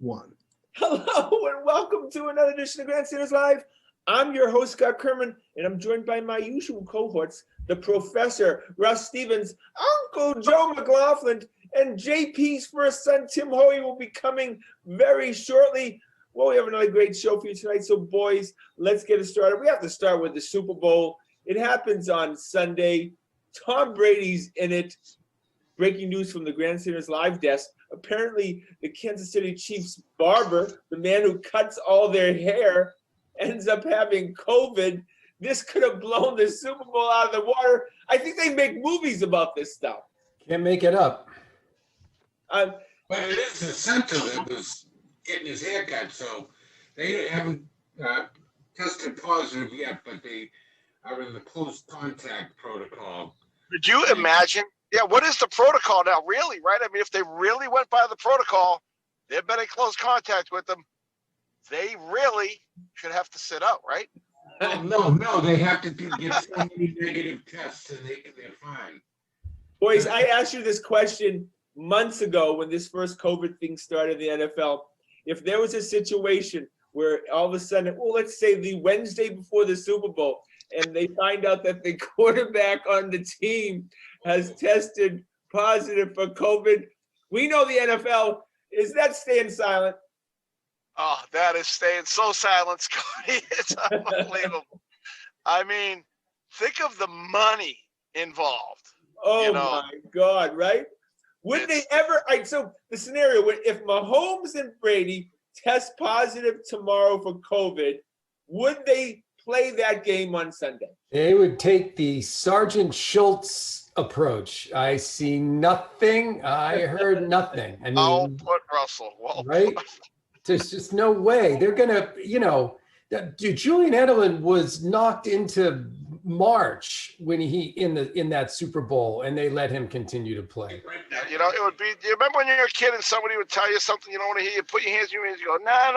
one. Hello and welcome to another edition of Grandstanders Live. I'm your host, Scott Kerman, and I'm joined by my usual cohorts, the Professor, Russ Stevens, Uncle Joe McLaughlin, and JP's first son, Tim Hoey, will be coming very shortly. Well, we have another great show for you tonight, so boys, let's get it started. We have to start with the Super Bowl. It happens on Sunday. Tom Brady's in it. Breaking news from the Grandstanders Live desk. Apparently, the Kansas City Chiefs barber, the man who cuts all their hair, ends up having COVID. This could have blown the Super Bowl out of the water. I think they make movies about this stuff. Can't make it up. But it is the center that was getting his hair cut, so they haven't tested positive yet, but they are in the close contact protocol. Could you imagine? Yeah, what is the protocol now, really, right? I mean, if they really went by the protocol, they've been in close contact with them, they really should have to sit out, right? No, they have to get so many negative tests and they're fine. Boys, I asked you this question months ago when this first COVID thing started in the NFL. If there was a situation where all of a sudden, well, let's say the Wednesday before the Super Bowl, and they find out that the quarterback on the team has tested positive for COVID, we know the NFL is not staying silent. Oh, that is staying so silent, Scotty. It's unbelievable. I mean, think of the money involved. Oh, my God, right? Would they ever? All right, so the scenario, if Mahomes and Brady test positive tomorrow for COVID, would they play that game on Sunday? They would take the Sergeant Schultz approach. I see nothing. I heard nothing. I mean, I'll put Russell. Well, right? There's just no way. They're going to, Julian Edelman was knocked into March when he in that Super Bowl, and they let him continue to play. It would be. Do you remember when you were a kid and somebody would tell you something you don't want to hear? You put your hands in your ears, you go, nah.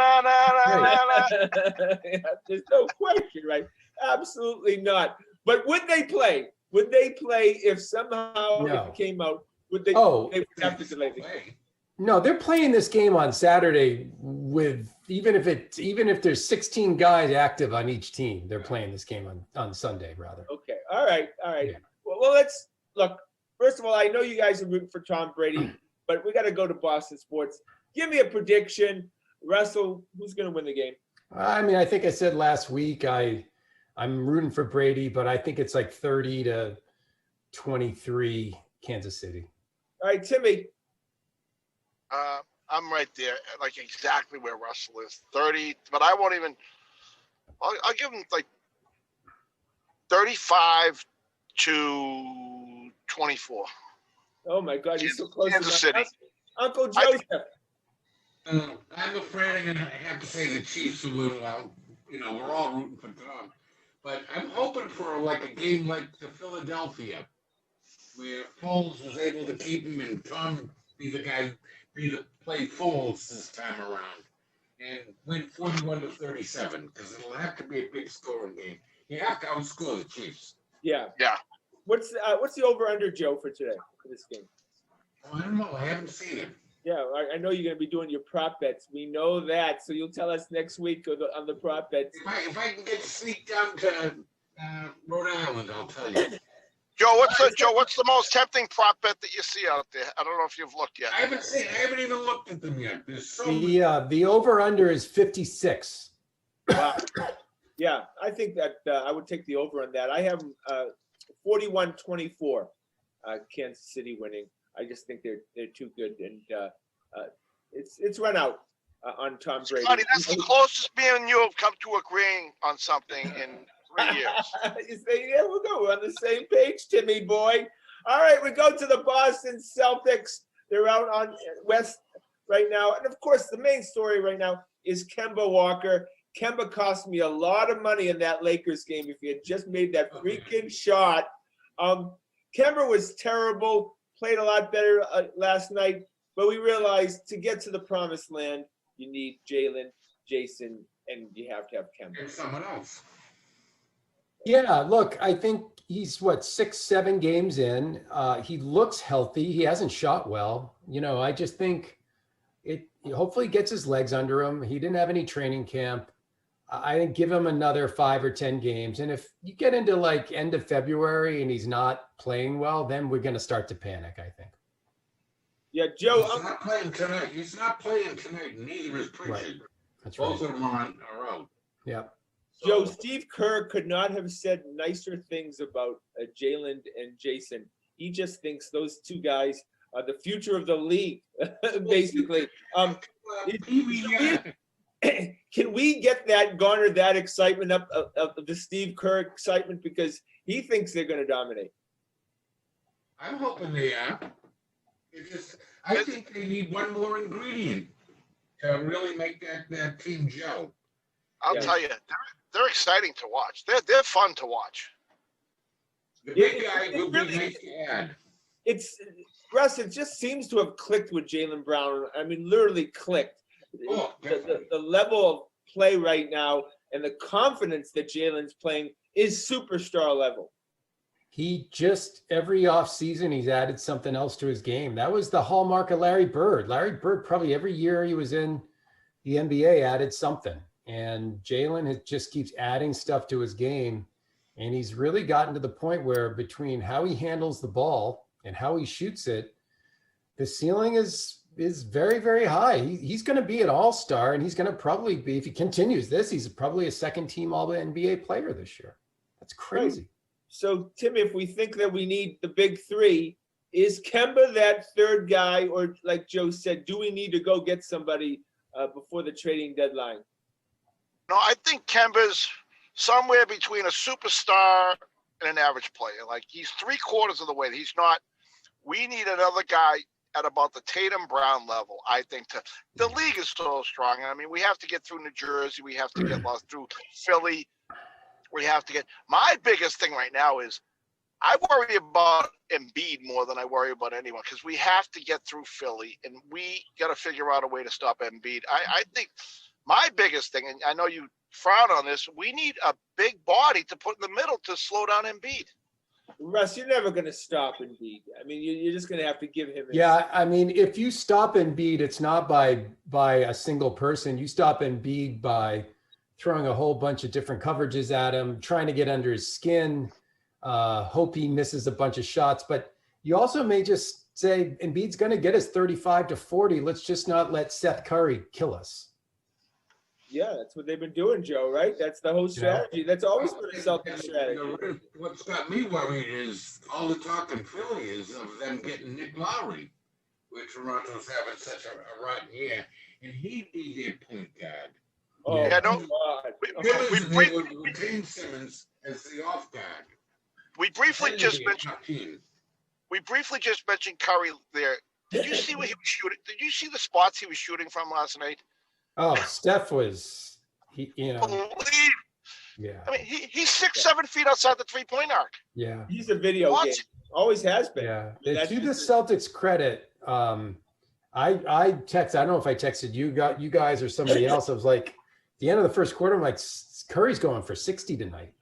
Yeah, there's no question, right? Absolutely not. But would they play? Would they play if somehow it came out? Would they? They would have to delay the game. No, they're playing this game on Saturday with even if there's 16 guys active on each team, they're playing this game on Sunday rather. Okay. All right. Yeah. Well, let's look. First of all, I know you guys are rooting for Tom Brady, but we got to go to Boston sports. Give me a prediction, Russell. Who's going to win the game? I mean, I think I said last week I'm rooting for Brady, but I think it's like 30-23 Kansas City. All right, Timmy. I'm right there, like exactly where Russell is. 30, but I won't even. I'll give him like 35-24. Oh my God, he's so close. Kansas City. Uncle Joseph. I'm afraid I'm going to have to say the Chiefs a little. We're all rooting for Tom, but I'm hoping for like a game like the Philadelphia, where Foles was able to keep him and Tom be the guy. Play Foles this time around and win 41-37 because it'll have to be a big scoring game. You have to outscore the Chiefs. Yeah. What's the over under, Joe, for today for this game? Oh, I don't know. I haven't seen it. Yeah, I know you're going to be doing your prop bets. We know that, so you'll tell us next week on the prop bets. If I can get to sneak down to Rhode Island, I'll tell you. Joe, what's the most tempting prop bet that you see out there? I don't know if you've looked yet. I haven't even looked at them yet. There's so the over under is 56. Wow. Yeah, I think that I would take the over on that. I have 41-24 Kansas City winning. I just think they're too good, and it's run out on Tom Brady. Scotty, that's the closest me and you have come to agreeing on something in 3 years. You say, yeah, we'll go. We're on the same page, Timmy boy. All right, we go to the Boston Celtics. They're out on West right now. And, of course, the main story right now is Kemba Walker. Kemba cost me a lot of money in that Lakers game if he had just made that freaking shot. Kemba was terrible, played a lot better last night, but we realized to get to the promised land, you need Jalen, Jason, and you have to have Kemba. And someone else. Yeah, look, I think he's 6-7 games in. He looks healthy. He hasn't shot well. I just think He hopefully gets his legs under him. He didn't have any training camp. I think give him another 5 or 10 games. And if you get into like end of February and he's not playing well, then we're going to start to panic, I think. Yeah, Joe. He's not playing tonight. He's not playing tonight. Neither is Pritchard. Right. That's Both right. of them are out. Yeah. Joe, Steve Kerr could not have said nicer things about Jalen and Jason. He just thinks those two guys are the future of the league, basically. Can we get that, garner that excitement up of the Steve Kerr excitement, because he thinks they're going to dominate? I'm hoping they are. I think they need one more ingredient to really make that team gel. I'll tell you, they're exciting to watch. They're fun to watch. The big guy will be nice to add. Russ, it just seems to have clicked with Jaylen Brown. I mean, literally clicked. Oh, The level of play right now and the confidence that Jalen's playing is superstar level. He just, every offseason, he's added something else to his game. That was the hallmark of Larry Bird. Larry Bird, probably every year he was in the NBA, added something. And Jalen just keeps adding stuff to his game. And he's really gotten to the point where between how he handles the ball and how he shoots it, the ceiling is very, very high. He's going to be an all-star, and he's going to probably be, if he continues this, he's probably a second-team All-NBA player this year. That's crazy. Right. So, Tim, if we think that we need the big three, is Kemba that third guy, or like Joe said, do we need to go get somebody before the trading deadline? No, I think Kemba's somewhere between a superstar and an average player. Like, he's 3/4 of the way. He's not. We need another guy at about the Tatum Brown level, I think. The league is so strong. I mean, we have to get through New Jersey. We have to get through Philly. We have to get. My biggest thing right now is I worry about Embiid more than I worry about anyone, because we have to get through Philly, and we got to figure out a way to stop Embiid. I think my biggest thing, and I know you frown on this, we need a big body to put in the middle to slow down Embiid. Russ, you're never going to stop Embiid. I mean, you're just going to have to give him. Yeah, I mean, if you stop Embiid, it's not by a single person. You stop Embiid by throwing a whole bunch of different coverages at him, trying to get under his skin, hope he misses a bunch of shots. But you also may just say Embiid's going to get us 35 to 40. Let's just not let Seth Curry kill us. Yeah, that's what they've been doing, Joe, right? That's the whole strategy. Yeah. that's always been a Celtics strategy. What's got me worried is all the talk in Philly is of them getting Nick Lowry, where Toronto's having such a rotten year, and he'd be their point guard. Oh, Yeah, no. God. They would retain Simmons as the off guard. We briefly just mentioned team. Curry there. Did you see what he was shooting? Did you see the spots he was shooting from last night? Oh, Steph was, yeah. I mean, he's 6-7 feet outside the 3-point arc. Yeah. He's a video game. Always has been. Yeah. That's To the just- Celtics credit, I don't know if I texted you guys or somebody else. I was like, at the end of the first quarter, I'm like, Curry's going for 60 tonight.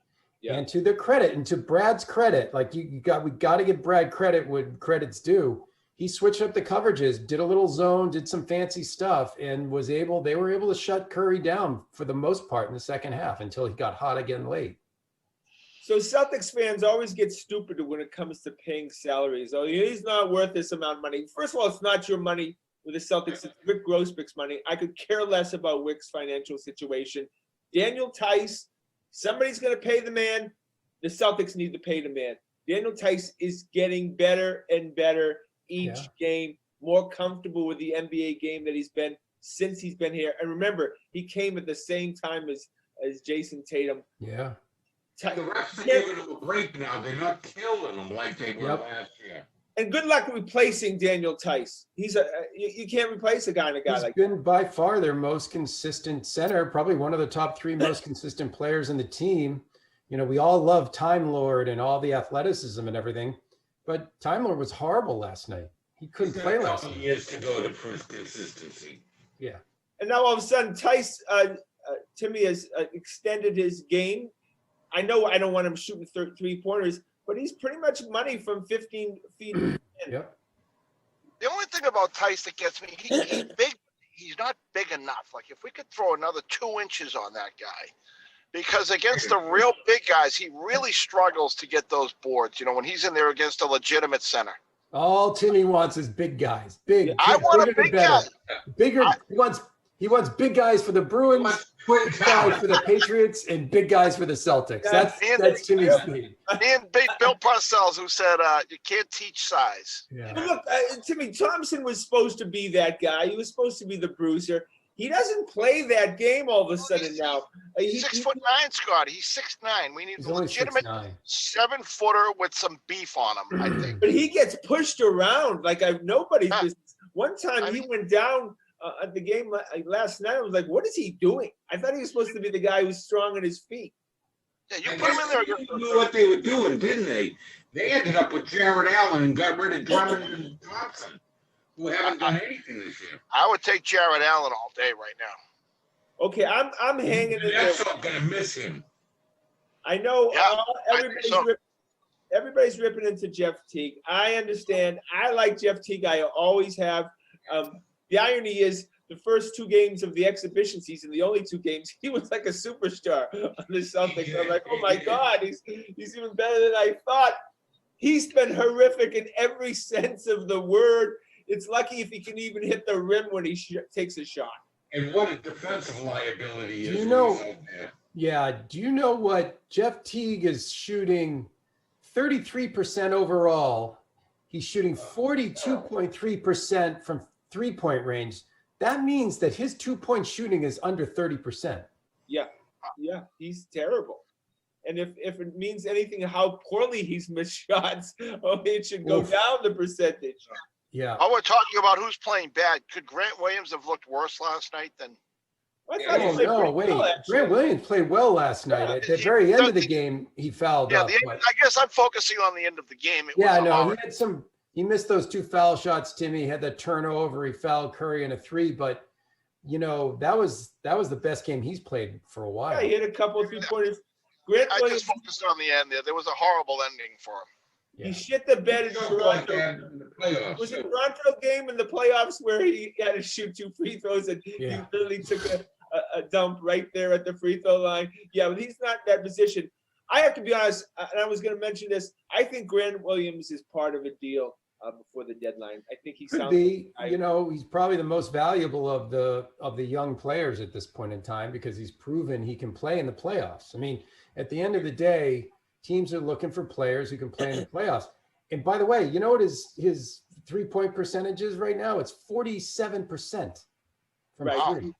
Yeah. And to their credit, and to Brad's credit, like we got to give Brad credit when credit's due. He switched up the coverages, did a little zone, did some fancy stuff, and they were able to shut Curry down for the most part in the second half until he got hot again late. So Celtics fans always get stupid when it comes to paying salaries. Oh, he's not worth this amount of money. First of all, it's not your money with the Celtics. It's Vic Grossbeck's money. I could care less about Wick's financial situation. Daniel Tice, somebody's going to pay the man. The Celtics need to pay the man. Daniel Tice is getting better and better each game, more comfortable with the NBA game that he's been since he's been here. And remember, he came at the same time as Jason Tatum. Yeah. The refs are giving him a break now. They're not killing him like they were last year. And good luck replacing Daniel Tice. You can't replace a guy like He's been by far their most consistent center, probably one of the top 3 most consistent players in the team. You know, we all love Time Lord and all the athleticism and everything, but Time Lord was horrible last night. He couldn't play last night. Years to go to first consistency. Yeah. And now all of a sudden, Tice, Timmy has extended his game. I know I don't want him shooting 3-pointers, but he's pretty much money from 15 feet. Yep. The only thing about Tice that gets me, he's big. he's not big enough. Like if we could throw another 2 inches on that guy, because against the real big guys, he really struggles to get those boards. You know, when he's in there against a legitimate center. All Timmy wants is big guys. Big. I want a bigger the big better. guy. Bigger. He wants big guys for the Bruins, big guys for the Patriots, and big guys for the Celtics. That's Timmy's thing. Me and Bill Parcells, who said you can't teach size. Yeah. But look, Timmy Thompson was supposed to be that guy. He was supposed to be the bruiser. He doesn't play that game all of a sudden now. He's 6'9", Scott. He's 6'9". We need He's a only legitimate 6'9". 7-footer with some beef on him, I think. But he gets pushed around like nobody's business. One time he went down at the game last night. I was like, what is he doing? I thought he was supposed to be the guy who's strong on his feet. Yeah, you put him in there. They knew what they were doing, didn't they? They ended up with Jared Allen and got rid of Drummond and Thompson, who haven't done anything this year. I would take Jared Allen all day right now. Okay, I'm hanging in there. I'm gonna miss him. I know Yeah, everybody's ripping into Jeff Teague. I understand. I like Jeff Teague. I always have. The irony is, the first 2 games of the exhibition season, the only 2 games, he was like a superstar on the Celtics. I'm like, oh my God, he's even better than I thought. He's been horrific in every sense of the word. It's lucky if he can even hit the rim when he takes a shot. And what a defensive liability is. Do you know what Jeff Teague is shooting? 33% overall. He's shooting 42.3% from 3-point range. That means that his 2-point shooting is under 30%. Yeah, he's terrible. And if it means anything, how poorly he's missed shots, it should go down the percentage. Yeah. While we're talking about who's playing bad, could Grant Williams have looked worse last night than? Grant Williams played well last night. At the very end of the game, he fouled up. I guess I'm focusing on the end of the game. He missed those 2 foul shots, Timmy. He had the turnover. He fouled Curry in a 3, but that was the best game he's played for a while. Yeah, he hit a couple 3-pointers. I just focused on the end there. There was a horrible ending for him. Yeah. He shit the bed in Toronto. It was a Toronto game in the playoffs where he had to shoot 2 free throws and he literally took a dump right there at the free throw line. Yeah, but he's not in that position. I have to be honest, and I was going to mention this. I think Grant Williams is part of a deal before the deadline. I think he could be. He's probably the most valuable of the young players at this point in time because he's proven he can play in the playoffs. I mean, at the end of the day, teams are looking for players who can play in the playoffs. And by the way, you know what his 3-point percentage is right now? It's 47% from 3.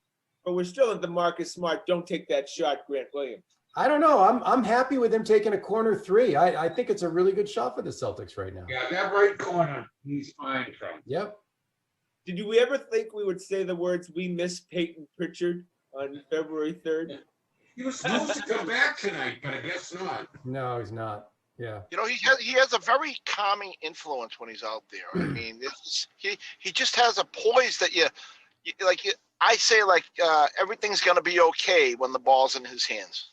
But we're still at the Marcus Smart. Don't take that shot, Grant Williams. I don't know. I'm happy with him taking a corner 3. I think it's a really good shot for the Celtics right now. Yeah, that right corner, he's fine from. Yep. Did we ever think we would say the words "We miss Peyton Pritchard" on February 3rd? He was supposed to come back tonight, but I guess not. No, he's not. Yeah. He has a very calming influence when he's out there. I mean, he just has a poise that I say everything's going to be okay when the ball's in his hands.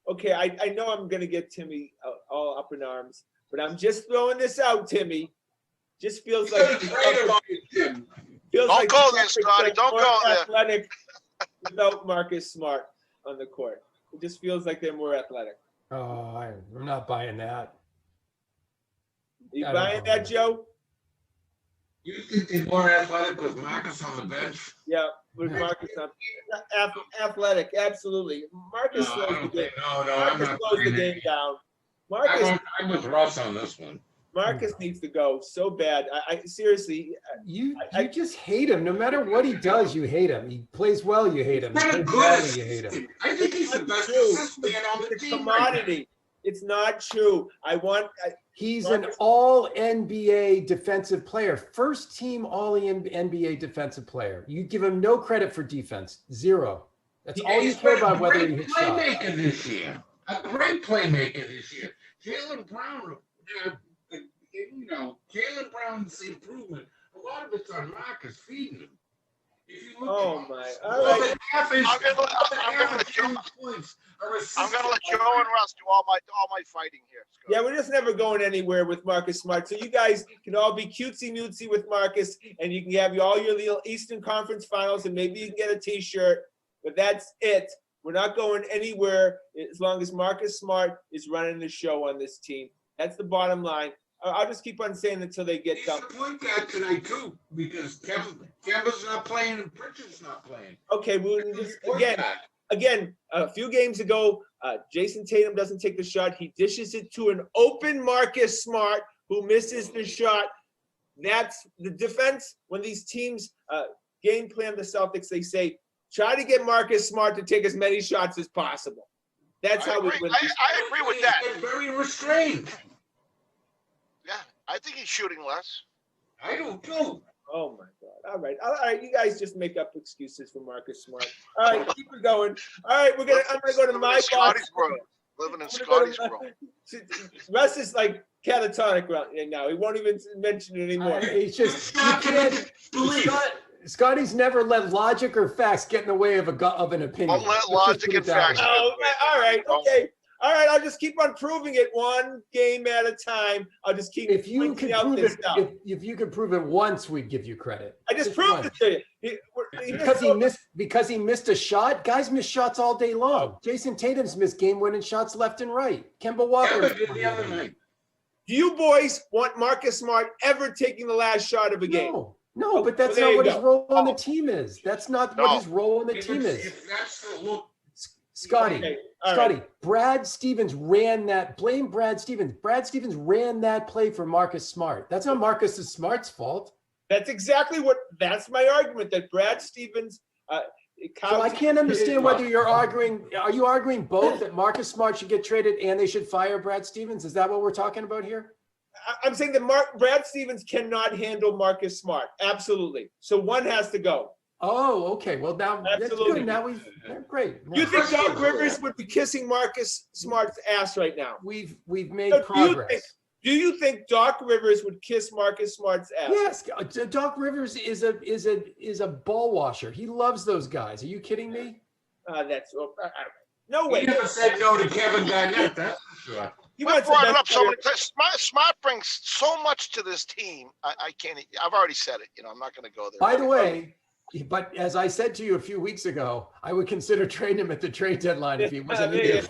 Okay, I know I'm going to get Timmy all up in arms, but I'm just throwing this out, Timmy. Just feels like don't go there, Scotty. Don't go there. Athletic without Marcus Smart on the court. It just feels like they're more athletic. Oh, I'm not buying that. You buying that, Joe? You think they're more athletic with Marcus on the bench? Yeah, with Marcus on athletic, absolutely. Marcus slows the game. Marcus slows the game down. I'm with Russ on this one. Marcus needs to go so bad. I seriously. You just hate him. No matter what he does, you hate him. He plays well, you hate him. He plays badly, you hate him. I think he's the best assistant on the team. Commodity. It's not true. He's an all NBA defensive player. First team all NBA defensive player. You give him no credit for defense. 0. That's all you care about, whether he hits shots. Playmaker this year. A great playmaker this year. Jaylen Brown, Jaylen Brown's improvement, a lot of it's on Marcus feeding him. If you look Oh at my! more All right. than half his, I'm gonna let- more than I'm half gonna of let you- Ken's points are assists. I'm gonna let Joe and Russ do all my fighting here. Scott. Yeah, we're just never going anywhere with Marcus Smart. So you guys can all be cutesy newtsy with Marcus, and you can have all your little Eastern Conference Finals, and maybe you can get a T-shirt. But that's it. We're not going anywhere as long as Marcus Smart is running the show on this team. That's the bottom line. I'll just keep on saying until they get He's done. the point guard tonight too, because Kemba's not playing and Pritchard's not playing. Okay, we'll He's just the point again. guard. Again, a few games ago, Jason Tatum doesn't take the shot. He dishes it to an open Marcus Smart who misses the shot. That's the defense. When these teams game plan the Celtics, they say, try to get Marcus Smart to take as many shots as possible. That's I how we agree. win. I agree with that. He's been very restrained. Yeah, I think he's shooting less. I do too. Oh my God. All right. You guys just make up excuses for Marcus Smart. All right, keep it going. All right, I'm gonna go to Living my in boss. Scotty's world. Living in I'm gonna go Scotty's to world. Russ is like catatonic right now. He won't even mention it anymore. It's just you Scott can't. believe. Scotty's never let logic or facts get in the way of an opinion. Don't let Let's just logic put it and that facts way. Oh, all right, okay. All right, I'll just keep on proving it one game at a time. I'll just keep If you pointing could out prove this it, stuff. if you could prove it once, we'd give you credit. I just Just proved once. it to you. Because he missed a shot. Guys miss shots all day long. Jason Tatum's missed game-winning shots left and right. Kemba Walker. Kemba did the other night. Do you boys want Marcus Smart ever taking the last shot of a game? No, but that's there not you what his go. role on the team is. That's not what No. his role on the If team it's- is. If that's the look, Scotty, Okay, all right. Scotty, Brad Stevens ran that. Blame Brad Stevens. Brad Stevens ran that play for Marcus Smart. That's not Marcus Smart's fault. That's exactly that's my argument, that Brad Stevens. So I can't understand whether you're arguing. Are you arguing both that Marcus Smart should get traded and they should fire Brad Stevens? Is that what we're talking about here? I'm saying that Brad Stevens cannot handle Marcus Smart. Absolutely. So one has to go. Oh, okay. Well, now that's Absolutely. good. Now great. You Now, think Doc Rivers would be kissing Marcus Smart's ass right now? we've made So progress. Do you think Doc Rivers would kiss Marcus Smart's ass? Yes, Doc Rivers is a ball washer. He loves those guys. Are you kidding me? No he way. never said no to Kevin Garnett, that's for sure. He We wants the brought it best up so many player. times. Smart brings so much to this team. I can't. I've already said it. I'm not going to go there. By the way, but as I said to you a few weeks ago, I would consider trading him at the trade deadline if he wasn't here.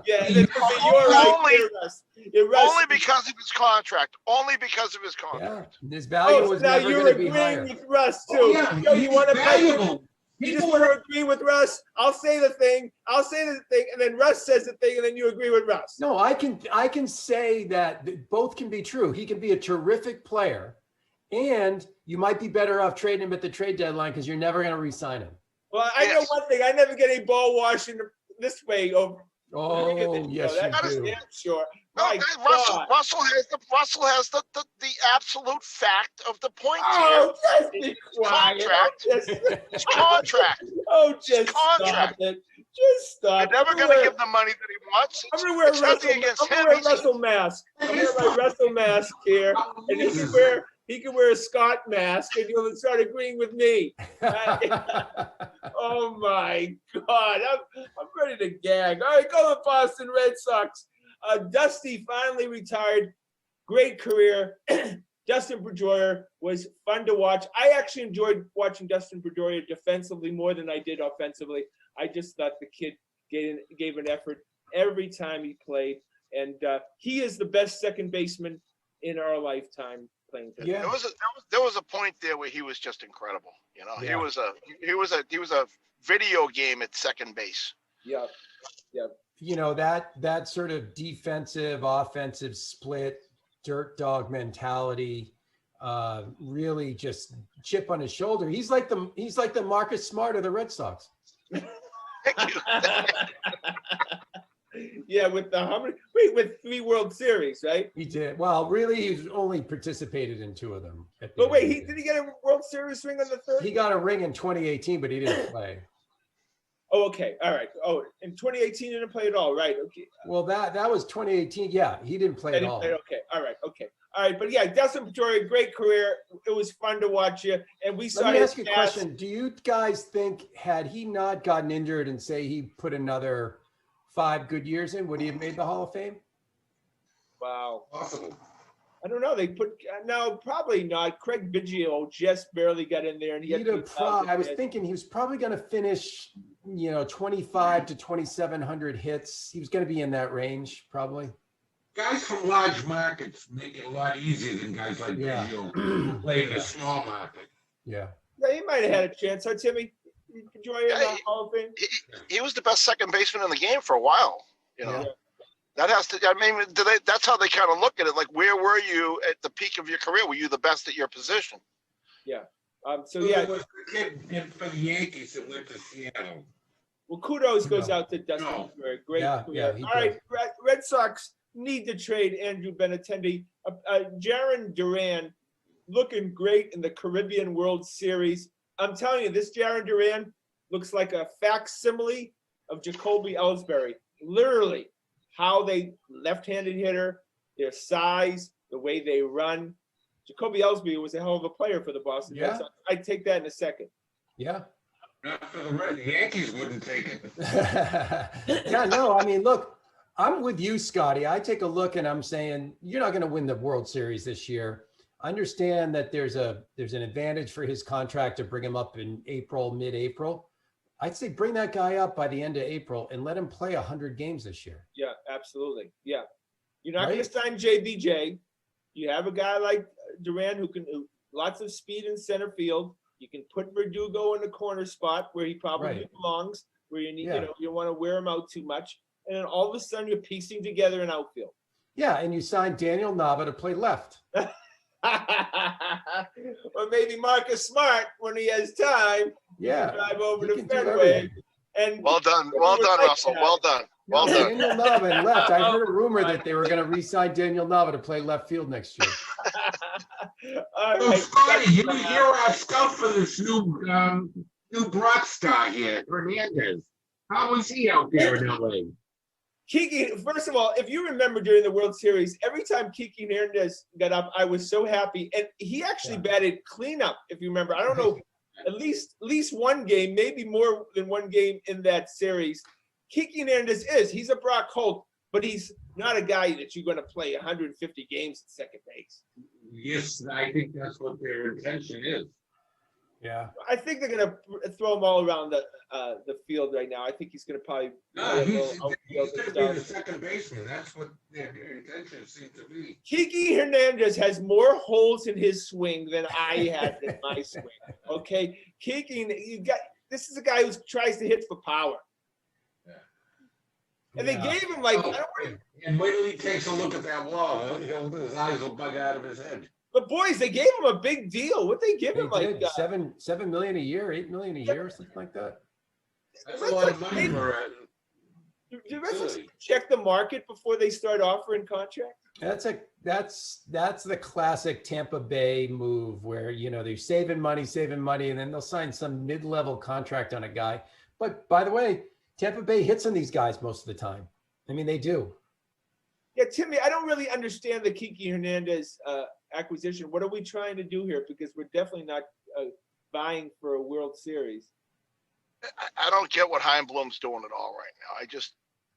Yeah, and then you're right, Russ. Only because of his contract. Only because of his Yeah, contract. his value Oh, so was now never you're going to be agreeing higher. with Russ too. Oh, yeah, Yo, you he's want to valuable. You just want to agree with Russ. I'll say the thing, and then Russ says the thing, and then you agree with Russ. No, I can say that both can be true. He can be a terrific player, and you might be better off trading him at the trade deadline because you're never going to re-sign him. Well, I know one thing. I never get any ball washing this way over. Oh, yes, That's you do. damn sure. No, My Russell. God. Russell has the absolute fact of the point Oh, just here. be quiet. Contract. His contract. Oh, just contract. stop it. Just stop. You're never going to give the money that he wants. I'm gonna wear It's nothing against him. a Russell mask. I'm gonna wear my Russell mask here, and he can wear a Scott mask, and you'll start agreeing with me. Oh my God, I'm ready to gag. All right, go to Boston Red Sox. Dusty finally retired. Great career. Dustin Pedroia was fun to watch. I actually enjoyed watching Dustin Pedroia defensively more than I did offensively. I just thought the kid gave an effort every time he played, and he is the best second baseman in our lifetime playing. Yeah. There was a point there where he was just incredible. Yeah. He was a video game at second base. Yep. That sort of defensive, offensive split, dirt dog mentality, really just chip on his shoulder. He's like the Marcus Smart of the Red Sox. Thank you. Yeah, with 3 World Series, right? He did. Well, really, he's only participated in 2 of them. But wait, did he get a World Series ring on the third? He got a ring in 2018, but he didn't play. Oh, okay. All right. Oh, in 2018, he didn't play at all, right? Okay. Well, that was 2018. Yeah, he didn't play at all. Okay. All right. Okay. All right, but yeah, Dustin Pedroia, great career. It was fun to watch you, and we saw Let me his ask you a pass. question. Do you guys think, had he not gotten injured and say he put another 5 good years in, would he have made the Hall of Fame? Wow. Possible. I don't know. They put no, probably not. Craig Biggio just barely got in there, and he had He'd have 2,000 I was hits. thinking he was probably going to finish, 25 to 2,700 hits. He was going to be in that range, probably. Guys from large markets make it a lot easier than guys like Yeah. Biggio who play in a small market. Yeah. Yeah, he might have had a chance, huh, Timmy? Pedroia in the Hall of Fame. He was the best second baseman in the game for a while. You know, Yeah. that has to. I mean, that's how they kind of look at it. Like, where were you at the peak of your career? Were you the best at your position? So yeah, There was a kid for the Yankees that went to Seattle. well, kudos goes No. out to Dustin No. Pedroia. Great Yeah, career. yeah, he All right, Red Sox need to trade Andrew Benintendi. Jaron Duran looking great in the Caribbean World Series. I'm telling you, this Jaron Duran looks like a facsimile of Jacoby Ellsbury. Literally, how they left-handed hitter, their size, the way they run. Jacoby Ellsbury was a hell of a player for the Boston Red Yeah. Sox. I'd take that in a second. Yeah. Not for the Red. The Yankees wouldn't take it. Yeah, no, I mean, look, I'm with you, Scotty. I take a look and I'm saying, you're not going to win the World Series this year. I understand that there's an advantage for his contract to bring him up in April, mid-April. I'd say bring that guy up by the end of April and let him play 100 games this year. Yeah, absolutely. Yeah. You're not Right? going to sign JBJ. You have a guy like Duran who lots of speed in center field. You can put Verdugo in the corner spot where he probably Right. belongs, where you need, Yeah. you don't want to wear him out too much. And then all of a sudden you're piecing together an outfield. Yeah, and you signed Daniel Nava to play left. Or maybe Marcus Smart when he has time. Yeah. Drive over He to can do Fenway. everything. And Well done, Russell. Well done. Well No, done. Daniel Nava and left. I heard a rumor that they were going to re-sign Daniel Nava to play left field next year. All So, right. Scotty, you're our scout for this new Brock star here, Hernandez. How was he out there in LA? Kiki, first of all, if you remember during the World Series, every time Kiki Hernandez got up, I was so happy. And he actually batted cleanup, if you remember. I don't know, at least one game, maybe more than one game in that series. Kiki Hernandez he's a Brock Holt, but he's not a guy that you're going to play 150 games at second base. Yes, I think that's what their intention is. Yeah. I think they're going to throw him all around the field right now. I think he's going to probably No, play a he's little outfield going and to be stuff. the second baseman. That's what their intention seems to be. Kiki Hernandez has more holes in his swing than I had in my swing. Okay, Kiki, this is a guy who tries to hit for power, and they gave him like. And wait till he takes a look at that wall. His eyes will bug out of his head. But boys, they gave him a big deal. What they give They him like did. $7 million a year, $8 million a year, something like that. That's a lot of money for it. Do the Red Sox check the market before they start offering contracts? That's the classic Tampa Bay move where they're saving money, and then they'll sign some mid-level contract on a guy. But by the way, Tampa Bay hits on these guys most of the time. I mean, they do. Yeah, Timmy, I don't really understand the Kiki Hernandez acquisition. What are we trying to do here? Because we're definitely not vying for a World Series. I don't get what Heimblum's doing at all right now. I just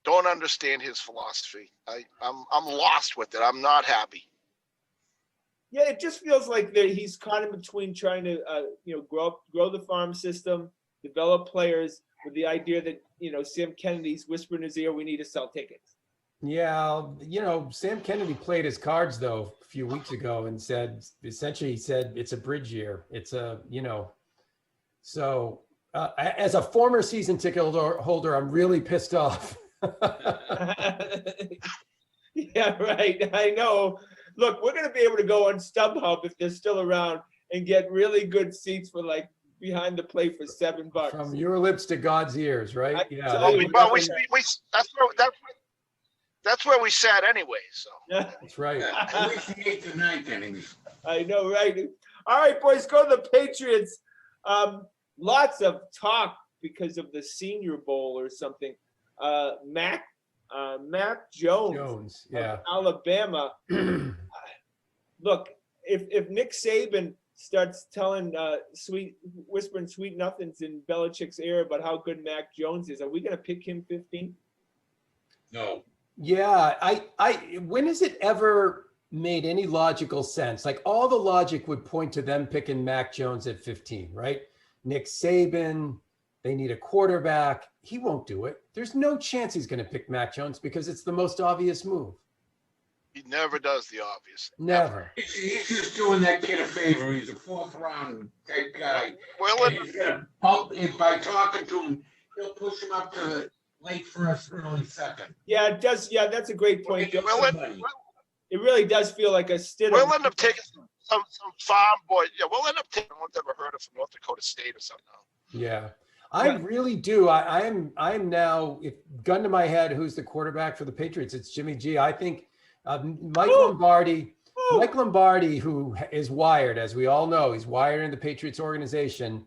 don't understand his philosophy. I'm lost with it. I'm not happy. Yeah, it just feels like he's caught in between trying to grow the farm system, develop players with the idea that Sam Kennedy's whispering in his ear, we need to sell tickets. Yeah, Sam Kennedy played his cards though a few weeks ago and said it's a bridge year. It's so as a former season ticket holder, I'm really pissed off. Yeah, right. I know. Look, we're going to be able to go on StubHub if they're still around and get really good seats for like behind the plate for $7. From your lips to God's ears, right? Yeah. Well, that's where we sat anyway. So That's right. At least the 8th and 9th innings. I know, right? All right, boys, go to the Patriots. Lots of talk because of the Senior Bowl or something. Mac Jones Yeah. of Alabama. look, if Nick Saban starts telling whispering sweet nothings in Belichick's ear about how good Mac Jones is, are we going to pick him 15? No. Yeah, when has it ever made any logical sense? Like all the logic would point to them picking Mac Jones at 15, right? Nick Saban, they need a quarterback. He won't do it. There's no chance he's going to pick Mac Jones because it's the most obvious move. He never does the obvious. Never. He's just doing that kid a favor. He's a fourth round type guy. Well, And he's gonna pump by talking to him, he'll push him up to late first, early second. Yeah, it does. Yeah, that's a great point. Joe. Somebody. It really does feel like a Stidham. we'll end up taking some farm boy. Yeah, we'll end up taking one I've never heard of from North Dakota State or something. Yeah. I really do. I am now, if gun to my head, who's the quarterback for the Patriots? It's Jimmy G. I think Mike Lombardi, who is wired, as we all know, he's wired in the Patriots organization.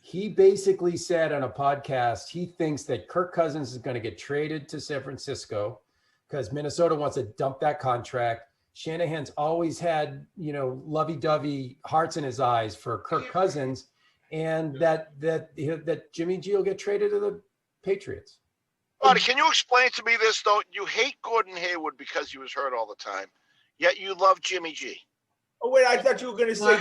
He basically said on a podcast, he thinks that Kirk Cousins is going to get traded to San Francisco because Minnesota wants to dump that contract. Shanahan's always had, lovey-dovey hearts in his eyes for Kirk Cousins, and that Jimmy G will get traded to the Patriots. Buddy, can you explain to me this, though? You hate Gordon Hayward because he was hurt all the time, yet you love Jimmy G. Oh, wait, I thought you were going to say,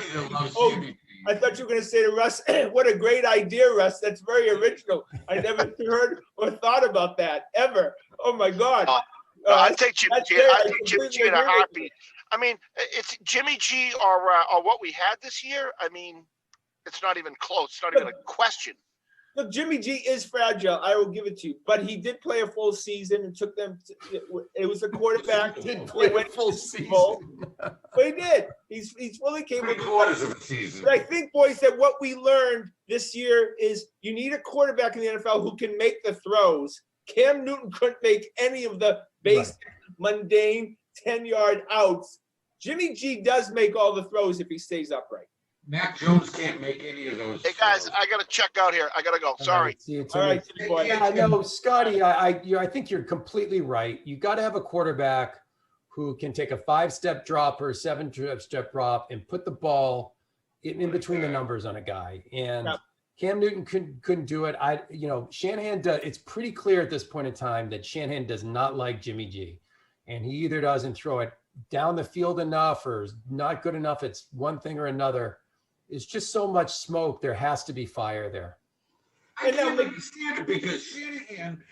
I thought you were going to say to Russ, what a great idea, Russ. That's very original. I never heard or thought about that, ever. Oh, my God. I take Jimmy G. I take Jimmy completely G in a agree. heartbeat. I mean, it's Jimmy G or what we had this year. I mean, it's not even close. It's not even a question. Look, Jimmy G is fragile. I will give it to you. But he did play a full season and took them. It was a quarterback. He did play a full season. But he did. He's fully capable. 3/4 of a season. But I think, boys, that what we learned this year is you need a quarterback in the NFL who can make the throws. Cam Newton couldn't make any of the basic, mundane 10-yard outs. Jimmy G does make all the throws if he stays upright. Mac Jones can't make any of those. Hey, guys, I got to check out here. I got to go. Sorry. See you All right, Jimmy boy. Yeah, no, Scotty, I think you're completely right. You got to have a quarterback who can take a 5-step drop or a 7-step drop and put the ball in between the numbers on a guy. And Cam Newton couldn't do it. Shanahan does. It's pretty clear at this point in time that Shanahan does not like Jimmy G, and he either doesn't throw it down the field enough or is not good enough. It's one thing or another. It's just so much smoke. There has to be fire there. I can't understand it because Shanahan,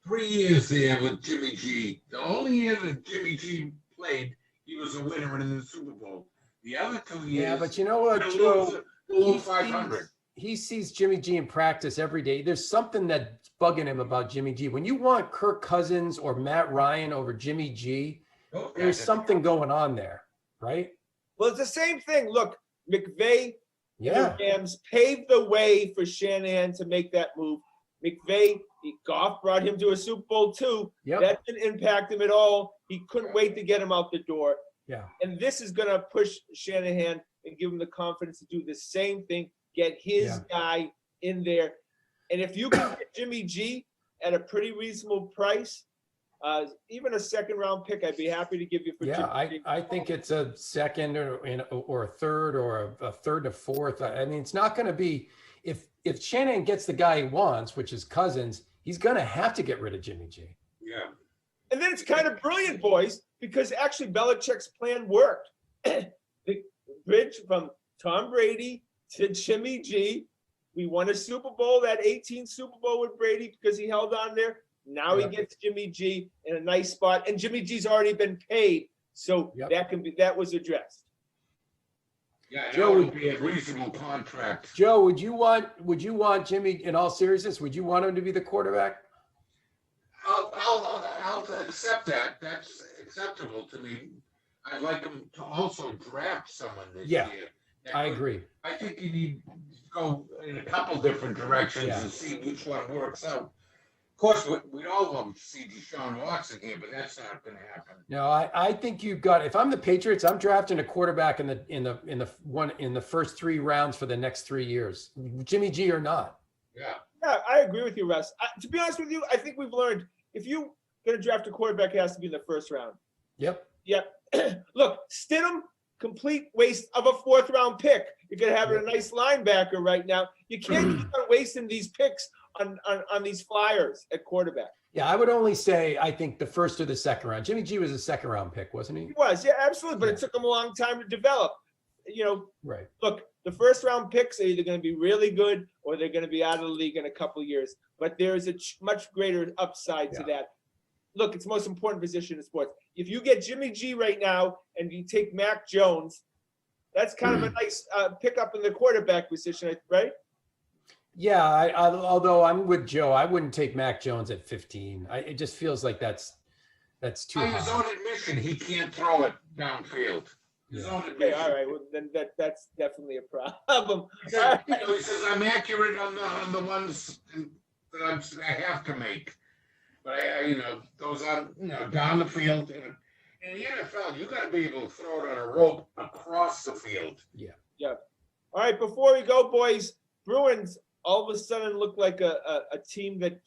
3 years there with Jimmy G. The only year that Jimmy G played, he was a winner in the Super Bowl. The other 2 years, Yeah, but you know what, Joe? Joe? 500. He sees Jimmy G in practice every day. There's something that's bugging him about Jimmy G. When you want Kirk Cousins or Matt Ryan over Jimmy G, there's something going on there, right? Well, it's the same thing. Look, McVay Yeah. and the Rams paved the way for Shanahan to make that move. Goff brought him to a Super Bowl too. Yep. That didn't impact him at all. He couldn't wait to get him out the door. Yeah. And this is going to push Shanahan and give him the confidence to do the same thing, get his guy in there. And if you can get Jimmy G at a pretty reasonable price, even a 2nd-round pick, I'd be happy to give you for Jimmy G. I think it's a 2nd or a 3rd or a 3rd to 4th. I mean, it's not going to be if Shanahan gets the guy he wants, which is Cousins, he's going to have to get rid of Jimmy G. Yeah. And then it's kind of brilliant, boys, because actually Belichick's plan worked. The bridge from Tom Brady to Jimmy G. We won a Super Bowl, that 18th Super Bowl with Brady because he held on there. Now he gets Jimmy G in a nice spot, and Jimmy G's already been paid, so that was addressed. Yeah, Joe, that would be a reasonable contract. Joe, would you want Jimmy, in all seriousness, would you want him to be the quarterback? I'll accept that. That's acceptable to me. I'd like him to also draft someone this year. I agree. I think you need to go in a couple different directions Yeah. and see which one works out. Of course, we'd all love to see Deshaun Watson here, but that's not going to happen. No, I think you've got. If I'm the Patriots, I'm drafting a quarterback in the first 3 rounds for the next 3 years, Jimmy G or not. Yeah. Yeah, I agree with you, Russ. To be honest with you, I think we've learned if you're going to draft a quarterback, it has to be in the 1st round. Yep. Yep. Look, Stidham complete waste of a 4th-round pick. You could have a nice linebacker right now. You can't keep on wasting these picks on these flyers at quarterback. Yeah, I would only say I think the 1st or the 2nd round. Jimmy G was a 2nd-round pick, wasn't he? He was, yeah, absolutely. But Yeah. it took him a long time to develop. You know, Right. look, the 1st-round picks are either going to be really good or they're going to be out of the league in a couple of years. But there is a much greater upside to that. Look, it's the most important position in sports. If you get Jimmy G right now and you take Mac Jones, that's kind of a nice pickup in the quarterback position, right? Yeah, although I'm with Joe, I wouldn't take Mac Jones at 15. It just feels like that's too By his high. own admission, he can't throw it downfield. His own Okay, admission. all right. Well, then that's definitely a problem. He said, he says, I'm accurate on the ones that I have to make. But those on, down the field. And in the NFL, you got to be able to throw it on a rope across the field. Yeah. All right, before we go, boys, Bruins all of a sudden look like a team that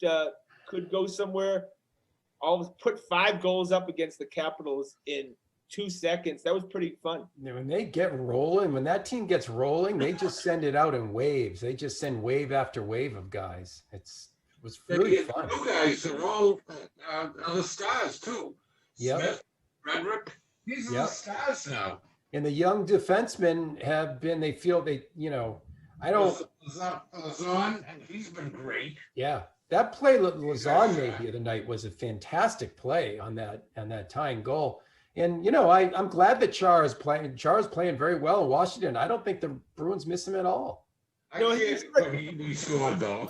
could go somewhere. Put 5 goals up against the Capitals in 2 seconds. That was pretty fun. When they get rolling, when that team gets rolling, they just send it out in waves. They just send wave after wave of guys. It was really fun. You guys are all the stars too. Yep. Smith, Frederick, these are the stars now. And the young defensemen have been, I don't. Lazon, and he's been great. Yeah. That play Lazon made the other night was a fantastic play on that tying goal. And, I'm glad that Char is playing very well in Washington. I don't think the Bruins miss him at all. He scored though.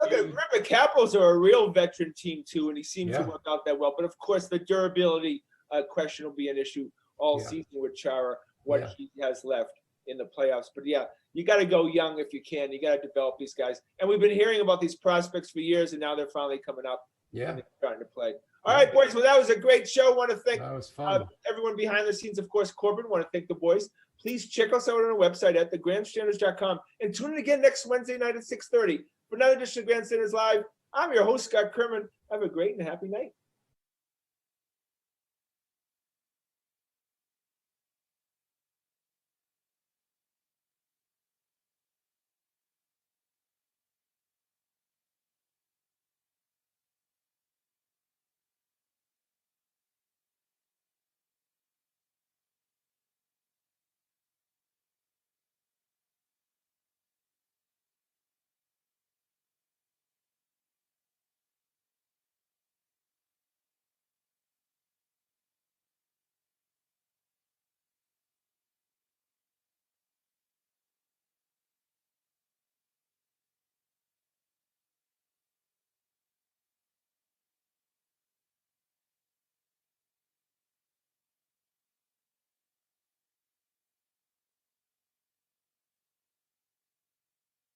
Okay, remember, Capitals are a real veteran team too, and he seems to work out that well. But of course, the durability question will be an issue all season with Chara, what he has left in the playoffs. But yeah, you got to go young if you can. You got to develop these guys. And we've been hearing about these prospects for years, and now they're finally coming up. Yeah. And they're starting to play. All right, boys. Well, that was a great show. I want to thank everyone behind the scenes. Of course, Corbin. I want to thank the boys. Please check us out on our website at thegrandstanders.com and tune in again next Wednesday night at 6:30 for another edition of Grandstanders Live. I'm your host, Scott Kerman. Have a great and happy night.